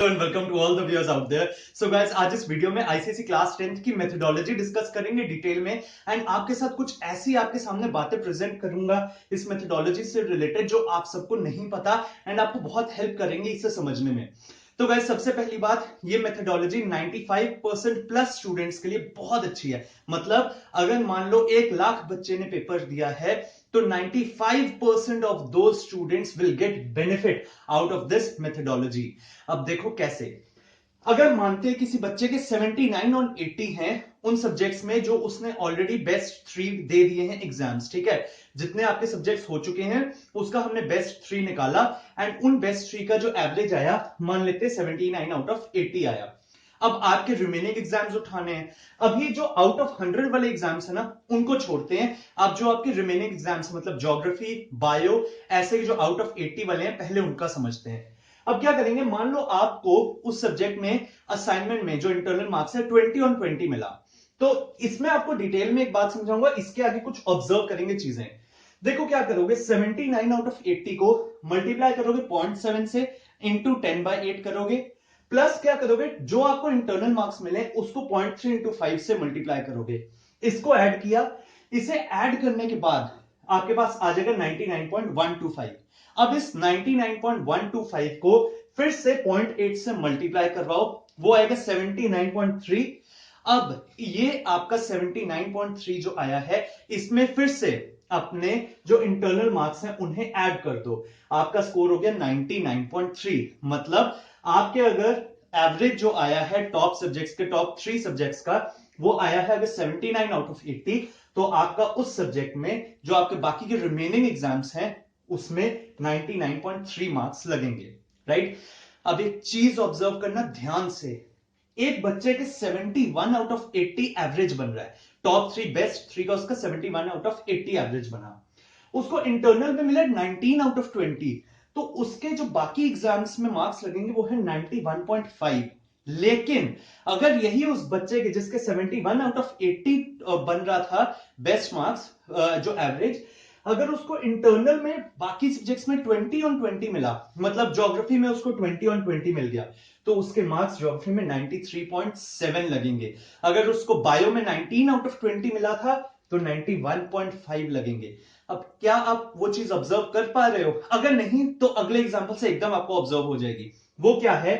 Welcome to all the viewers out there. So guys, आज इस video में ICSE class 10th की methodology discuss करेंगे डिटेल में एंड आपके साथ कुछ ऐसी आपके सामने बातें प्रेजेंट करूंगा इस मेथोडोलॉजी से रिलेटेड जो आप सबको नहीं पता एंड आपको बहुत हेल्प करेंगे इसे समझने में। तो गाइस, सबसे पहली बात, ये मेथोडोलॉजी 95% प्लस स्टूडेंट्स के लिए बहुत अच्छी है। मतलब अगर मान लो 1 लाख बच्चे ने पेपर दिया है तो 95% ऑफ दो students will get benefit out of this methodology. अब देखो कैसे। अगर मानते हैं किसी बच्चे के 79 और 80 हैं उन सब्जेक्ट्स में जो उसने ऑलरेडी बेस्ट 3 दे दिए हैं एग्जाम्स, ठीक है, जितने आपके सब्जेक्ट्स हो चुके हैं उसका हमने बेस्ट 3 निकाला एंड उन बेस्ट 3 का जो एवरेज आया, मान लेते 79 आउट ऑफ 80 आया। अब आपके रिमेनिंग एग्जाम्स उठाने हैं। अभी जो आउट ऑफ 100 वाले एग्जाम्स है ना, उनको छोड़ते हैं। आप जो आपके रिमेनिंग एग्जाम्स मतलब ज्योग्राफी, बायो, ऐसे जो आउट ऑफ 80 वाले हैं पहले उनका समझते हैं। अब क्या करेंगे, मान लो आपको उस सब्जेक्ट में असाइनमेंट में जो इंटरनल मार्क्स है 20 ऑन 20 मिला, तो इसमें आपको डिटेल में एक बात समझाऊंगा, इसके आगे कुछ ऑब्जर्व करेंगे चीजें। देखो क्या करोगे, 79 आउट ऑफ 80 को मल्टीप्लाई करोगे 0.7 से, इंटू 10/8 करोगे, प्लस क्या करोगे, जो आपको इंटरनल मार्क्स मिले उसको 0.3 इंटू 5 से मल्टीप्लाई करोगे। इसको ऐड किया, इसे ऐड करने के बाद आपके पास आ जाएगा 99.125। अब इस 99.125 को फिर से 0.8 से मल्टीप्लाई करवाओ, वो आएगा 79.3। अब ये आपका 79.3 जो आया है, इसमें फिर से अपने जो इंटरनल मार्क्स हैं उन्हें ऐड कर दो, आपका स्कोर हो गया 99.3। मतलब आपके अगर एवरेज जो आया है टॉप सब्जेक्ट्स के, टॉप 3 सब्जेक्ट्स का, वो आया है अगर 79 आउट ऑफ 80, तो आपका उस सब्जेक्ट में जो आपके बाकी के रिमेनिंग एग्जाम्स हैं उसमें 99.3 मार्क्स लगेंगे, राइट। अब एक चीज ऑब्जर्व करना ध्यान से, एक बच्चे के 71 आउट ऑफ 80 एवरेज बन रहा है, टॉप 3 बेस्ट 3 का उसका 71 आउट ऑफ 80 एवरेज बना, उसको इंटरनल में मिला 19 आउट ऑफ 20, तो उसके जो बाकी एग्जाम्स में मार्क्स लगेंगे वो है 91.5। लेकिन अगर यही उस बच्चे के जिसके 71 आउट ऑफ 80 बन रहा था बेस्ट मार्क्स जो एवरेज, अगर उसको इंटरनल में बाकी सब्जेक्ट्स में 20 ऑन 20 मिला, मतलब ज्योग्राफी में उसको 20 ऑन 20 मिल गया, तो उसके मार्क्स ज्योग्राफी में 93.7 लगेंगे। अगर उसको बायो में 19 आउट ऑफ 20 मिला था तो 91.5 लगेंगे। अब क्या आप वो चीज ऑब्जर्व कर पा रहे हो? अगर नहीं तो अगले एग्जांपल से एकदम आपको ऑब्जर्व हो जाएगी। वो क्या है,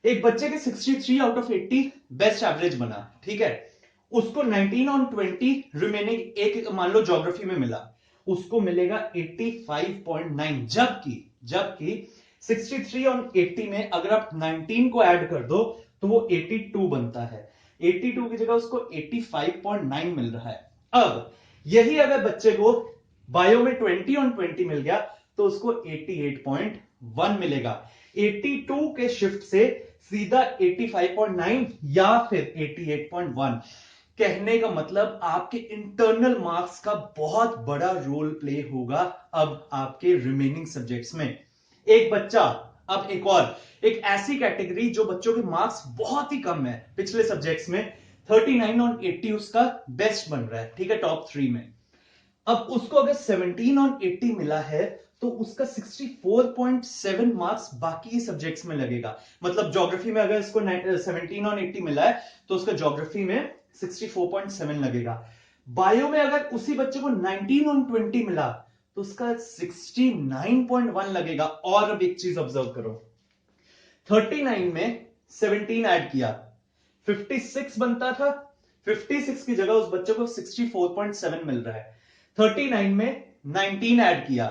एक बच्चे के 63 आउट ऑफ 80 बेस्ट एवरेज बना, ठीक है, उसको 19 ऑन 20 रिमेनिंग एक मान लो ज्योग्राफी में मिला, उसको मिलेगा 85.9। जबकि जबकि 63 ऑन 80 में अगर आप 19 को ऐड कर दो तो वो 82 बनता है, 82 की जगह उसको 85.9 मिल रहा है। अब यही अगर बच्चे को बायो में 20 ऑन 20 मिल गया तो उसको 88.1 मिलेगा। 82 के शिफ्ट से सीधा 85.9 या फिर 88.1। कहने का मतलब आपके इंटरनल मार्क्स का बहुत बड़ा रोल प्ले होगा अब आपके रिमेनिंग सब्जेक्ट्स में। एक बच्चा, अब एक ऐसी कैटेगरी जो बच्चों के मार्क्स बहुत ही कम है पिछले सब्जेक्ट्स में, 39 ऑन 80 उसका बेस्ट बन रहा है, ठीक है, टॉप 3 में। अब उसको अगर 17 ऑन 80 मिला है तो उसका 64.7 मार्क्स बाकी सब्जेक्ट्स में लगेगा। मतलब ज्योग्राफी में अगर इसको 17 ऑन 80 मिला है तो उसका ज्योग्राफी में 64.7 लगेगा। बायो में अगर उसी बच्चे को 19 ऑन 20 मिला तो उसका 69.1 लगेगा। और अब एक चीज ऑब्जर्व करो, 39 में 17 ऐड किया 56 बनता था, 56 की जगह उस बच्चे को 64.7 मिल रहा है। 39 में 19 ऐड किया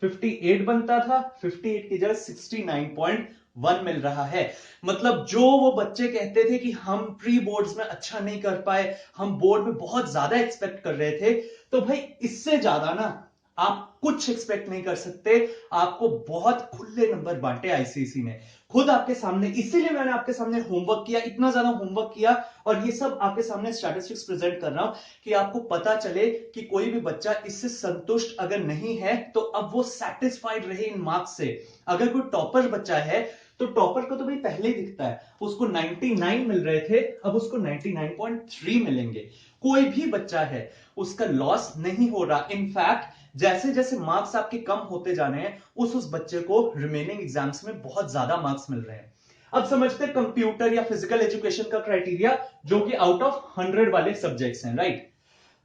58 बनता था, 58 की जगह 69.1 मिल रहा है। मतलब जो वो बच्चे कहते थे कि हम प्री बोर्ड्स में अच्छा नहीं कर पाए, हम बोर्ड में बहुत ज्यादा एक्सपेक्ट कर रहे थे, तो भाई इससे ज्यादा ना आप कुछ एक्सपेक्ट नहीं कर सकते। आपको बहुत खुले नंबर बांटे आईसीएसई ने खुद आपके सामने, इसीलिए मैंने आपके सामने होमवर्क किया, इतना ज्यादा होमवर्क किया और ये सब आपके सामने स्टैटिस्टिक्स प्रेजेंट कर रहा हूं कि आपको पता चले कि कोई भी बच्चा इससे संतुष्ट अगर नहीं है तो अब वो सेटिस्फाइड रहे इन मार्क्स से। अगर कोई टॉपर बच्चा है तो टॉपर को तो भाई पहले ही दिखता है, उसको 99 मिल रहे थे, अब उसको 99.3 मिलेंगे। कोई भी बच्चा है उसका लॉस नहीं हो रहा। इनफैक्ट जैसे जैसे मार्क्स आपके कम होते जा रहे हैं उस बच्चे को रिमेनिंग एग्जाम्स में बहुत ज्यादा मार्क्स मिल रहे हैं। अब समझते हैं कंप्यूटर या फिजिकल एजुकेशन का क्राइटेरिया, जो कि आउट ऑफ 100 वाले सब्जेक्ट्स हैं, राइट।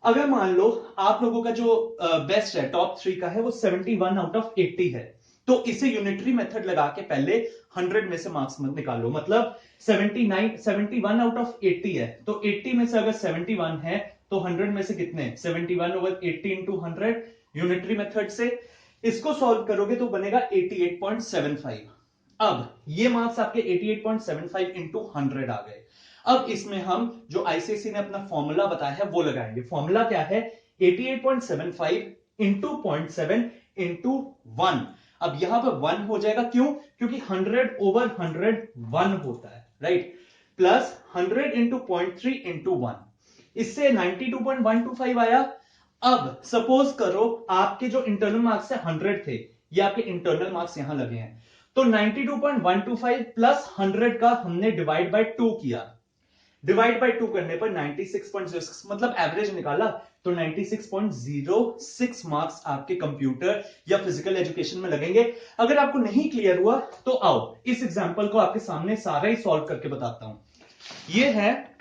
अगर मान लो आप लोगों का जो बेस्ट है, टॉप 3 का है, वो 71 आउट ऑफ 80 है, तो इसे यूनिटरी मेथड लगा के पहले 100 में से मार्क्स मत निकालो। मतलब 71 आउट ऑफ 80 है, तो 80 में से अगर 71 है तो 100 में से कितने, 71 ओवर 80 इंटू 100 यूनिटरी मेथड से। इसको सॉल्व करोगे तो बनेगा 88.75। अब ये मार्क्स आपके 88.75 इंटू 100 आ गए। अब इसमें हम जो आईसीएसई ने अपना फॉर्मूला बताया है वो लगाएंगे। फॉर्मूला क्या है, 88.75 इंटू 0.7 इंटू 1। अब यहां पर 1 हो जाएगा, क्यों, क्योंकि 100 ओवर 100 1 होता है, राइट। प्लस 100 इंटू 0.3 इंटू 1, इससे 92.125 आया। अब सपोज करो आपके जो इंटरनल मार्क्स है 100 थे, ये आपके इंटरनल मार्क्स यहां लगे हैं, तो 92.125 प्लस 100 का हमने डिवाइड बाय 2 किया। डिवाइड बाय 2 करने पर 96.06 मतलब एवरेज निकाला, तो 96.06 मार्क्स आपके कंप्यूटर या फिजिकल एजुकेशन में लगेंगे। अगर आपको नहीं क्लियर हुआ तो आओ इस एग्जांपल को आपके सामने सारा ही सॉल्व करके बताता हूं। ये है,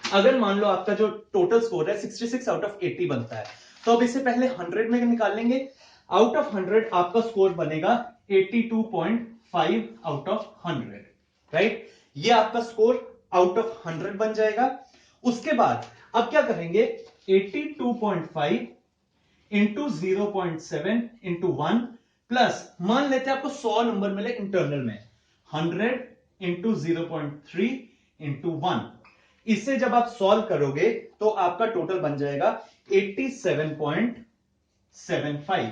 अगर मान लो आपका जो टोटल स्कोर है 66 आउट ऑफ 80 बनता है, तो अब इसे पहले 100 में निकाल लेंगे। आउट ऑफ 100 आपका स्कोर बनेगा 82.5 आउट ऑफ 100, राइट। ये आपका स्कोर आउट ऑफ 100 बन जाएगा। उसके बाद अब क्या करेंगे, 82.5 इंटू 0.7 इंटू 1 प्लस, मान लेते हैं आपको 100 नंबर मिले इंटरनल में, 100 इंटू 0.3 इंटू 1। इससे जब आप सॉल्व करोगे तो आपका टोटल बन जाएगा 87.75।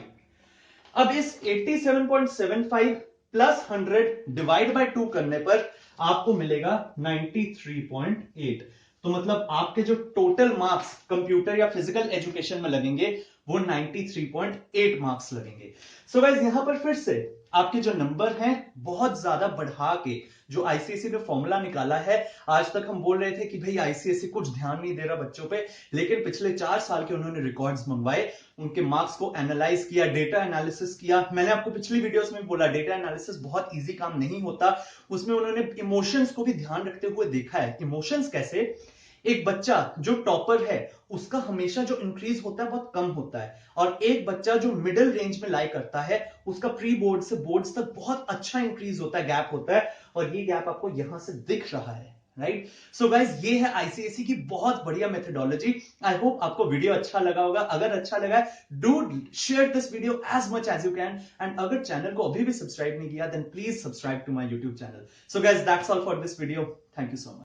अब इस 87.75 प्लस 100 डिवाइड बाय 2 करने पर आपको मिलेगा 93.8। तो मतलब आपके जो टोटल मार्क्स कंप्यूटर या फिजिकल एजुकेशन में लगेंगे वो 93.8 मार्क्स लगेंगे। सो गाइस यहां पर फिर से आपके जो नंबर हैं बहुत ज्यादा बढ़ा के जो आईसीएसई ने फॉर्मूला निकाला है। आज तक हम बोल रहे थे कि भाई आईसीएसई कुछ ध्यान नहीं दे रहा बच्चों पे, लेकिन पिछले 4 साल के उन्होंने रिकॉर्ड्स मंगवाए, उनके मार्क्स को एनालाइज किया, डेटा एनालिसिस किया। मैंने आपको पिछली वीडियोस में बोला डेटा एनालिसिस बहुत इजी काम नहीं होता, उसमें उन्होंने इमोशंस को भी ध्यान रखते हुए देखा है। इमोशंस कैसे, एक बच्चा जो टॉपर है उसका हमेशा जो इंक्रीज होता है बहुत कम होता है, और एक बच्चा जो मिडिल रेंज में लाई करता है उसका प्री बोर्ड से बोर्ड्स तक बहुत अच्छा इंक्रीज होता है, गैप होता है, और ये गैप आपको यहां से दिख रहा है, राइट। सो गाइस ये है आईसीएसई की बहुत बढ़िया मेथोडोलॉजी। आई होप आपको वीडियो अच्छा लगा होगा। अगर अच्छा लगा do share this video as much as you can, and अगर चैनल को अभी भी सब्सक्राइब नहीं किया then please subscribe to my YouTube channel. So guys that's all for this video, thank you so much.